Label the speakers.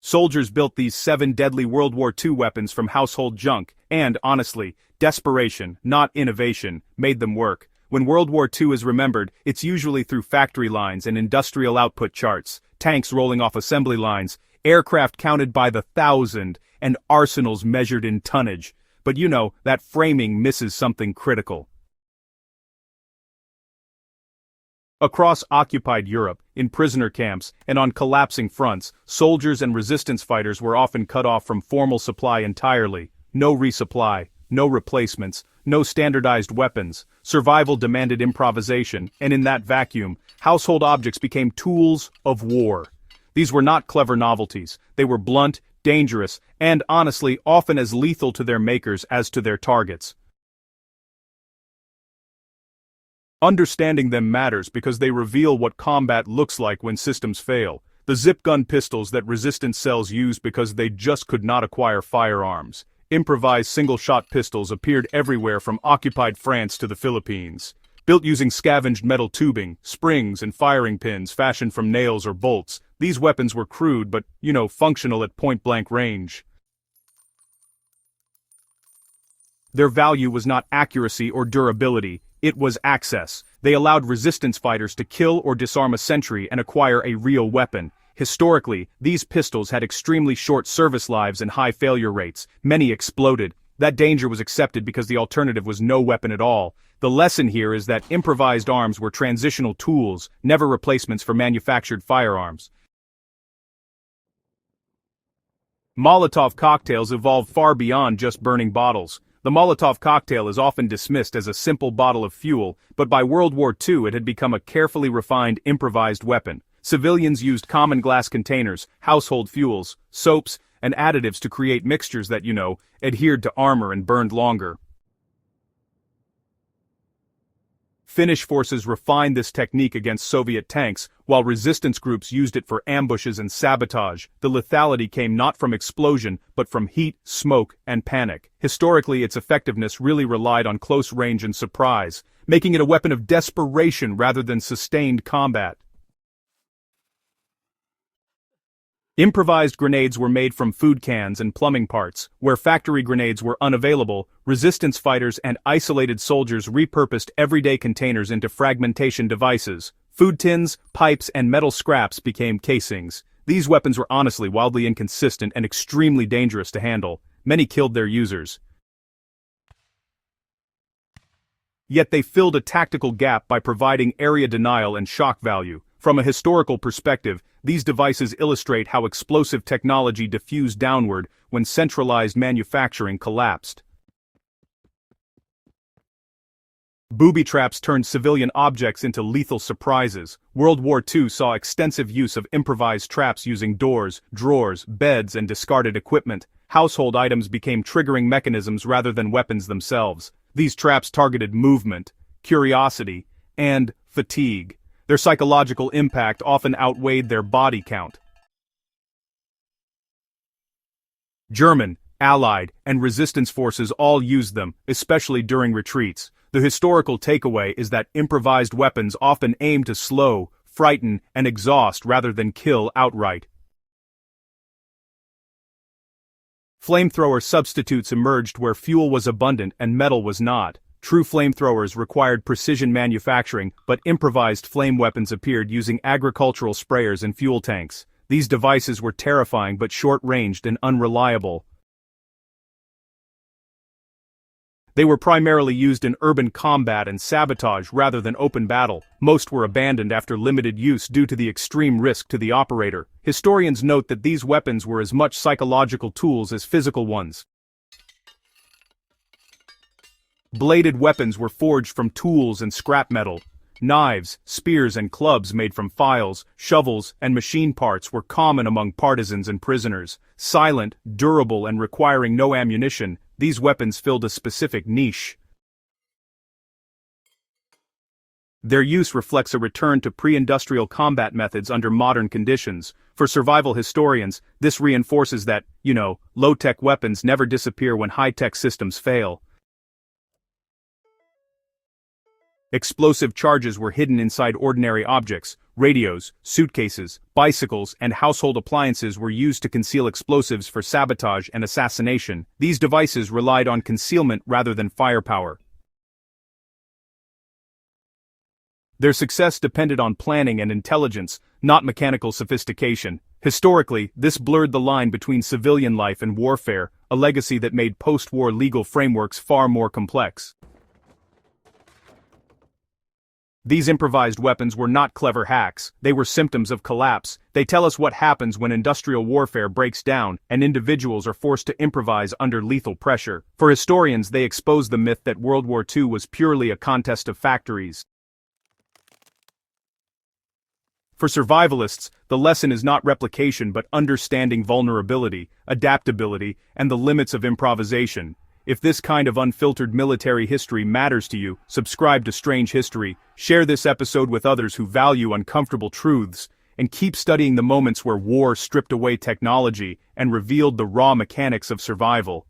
Speaker 1: Soldiers built these 7 deadly World War II weapons from household junk, and, honestly, desperation, not innovation, made them work. When World War II is remembered, it's usually through factory lines and industrial output charts, tanks rolling off assembly lines, aircraft counted by the thousand, and arsenals measured in tonnage. But you know, that framing misses something critical. Across occupied Europe, in prisoner camps, and on collapsing fronts, soldiers and resistance fighters were often cut off from formal supply entirely. No resupply, no replacements, no standardized weapons. Survival demanded improvisation, and in that vacuum, household objects became tools of war. These were not clever novelties. They were blunt, dangerous, and honestly, often as lethal to their makers as to their targets. Understanding them matters because they reveal what combat looks like when systems fail. The zip gun pistols that resistance cells used because they just could not acquire firearms. Improvised single-shot pistols appeared everywhere from occupied France to the Philippines. Built using scavenged metal tubing, springs, and firing pins fashioned from nails or bolts, these weapons were crude but, functional at point-blank range. Their value was not accuracy or durability, it was access. They allowed resistance fighters to kill or disarm a sentry and acquire a real weapon. Historically, these pistols had extremely short service lives and high failure rates. Many exploded. That danger was accepted because the alternative was no weapon at all. The lesson here is that improvised arms were transitional tools, never replacements for manufactured firearms. Molotov cocktails evolved far beyond just burning bottles. The Molotov cocktail is often dismissed as a simple bottle of fuel, but by World War II it had become a carefully refined improvised weapon. Civilians used common glass containers, household fuels, soaps, and additives to create mixtures that, adhered to armor and burned longer. Finnish forces refined this technique against Soviet tanks, while resistance groups used it for ambushes and sabotage. The lethality came not from explosion, but from heat, smoke, and panic. Historically, its effectiveness really relied on close range and surprise, making it a weapon of desperation rather than sustained combat. Improvised grenades were made from food cans and plumbing parts. Where factory grenades were unavailable, resistance fighters and isolated soldiers repurposed everyday containers into fragmentation devices. Food tins, pipes, and metal scraps became casings. These weapons were honestly wildly inconsistent and extremely dangerous to handle. Many killed their users. Yet they filled a tactical gap by providing area denial and shock value. From a historical perspective, these devices illustrate how explosive technology diffused downward when centralized manufacturing collapsed. Booby traps turned civilian objects into lethal surprises. World War II saw extensive use of improvised traps using doors, drawers, beds, and discarded equipment. Household items became triggering mechanisms rather than weapons themselves. These traps targeted movement, curiosity, and fatigue. Their psychological impact often outweighed their body count. German, Allied, and resistance forces all used them, especially during retreats. The historical takeaway is that improvised weapons often aim to slow, frighten, and exhaust rather than kill outright. Flamethrower substitutes emerged where fuel was abundant and metal was not. True flamethrowers required precision manufacturing, but improvised flame weapons appeared using agricultural sprayers and fuel tanks. These devices were terrifying but short-ranged and unreliable. They were primarily used in urban combat and sabotage rather than open battle. Most were abandoned after limited use due to the extreme risk to the operator. Historians note that these weapons were as much psychological tools as physical ones. Bladed weapons were forged from tools and scrap metal. Knives, spears, and clubs made from files, shovels, and machine parts were common among partisans and prisoners. Silent, durable, and requiring no ammunition, these weapons filled a specific niche. Their use reflects a return to pre-industrial combat methods under modern conditions. For survival historians, this reinforces that, low-tech weapons never disappear when high-tech systems fail. Explosive charges were hidden inside ordinary objects. Radios, suitcases, bicycles, and household appliances were used to conceal explosives for sabotage and assassination. These devices relied on concealment rather than firepower. Their success depended on planning and intelligence, not mechanical sophistication. Historically, this blurred the line between civilian life and warfare, a legacy that made post-war legal frameworks far more complex. These improvised weapons were not clever hacks, they were symptoms of collapse. They tell us what happens when industrial warfare breaks down and individuals are forced to improvise under lethal pressure. For historians, they expose the myth that World War II was purely a contest of factories. For survivalists, the lesson is not replication but understanding vulnerability, adaptability, and the limits of improvisation. If this kind of unfiltered military history matters to you, subscribe to Strange History, share this episode with others who value uncomfortable truths, and keep studying the moments where war stripped away technology and revealed the raw mechanics of survival.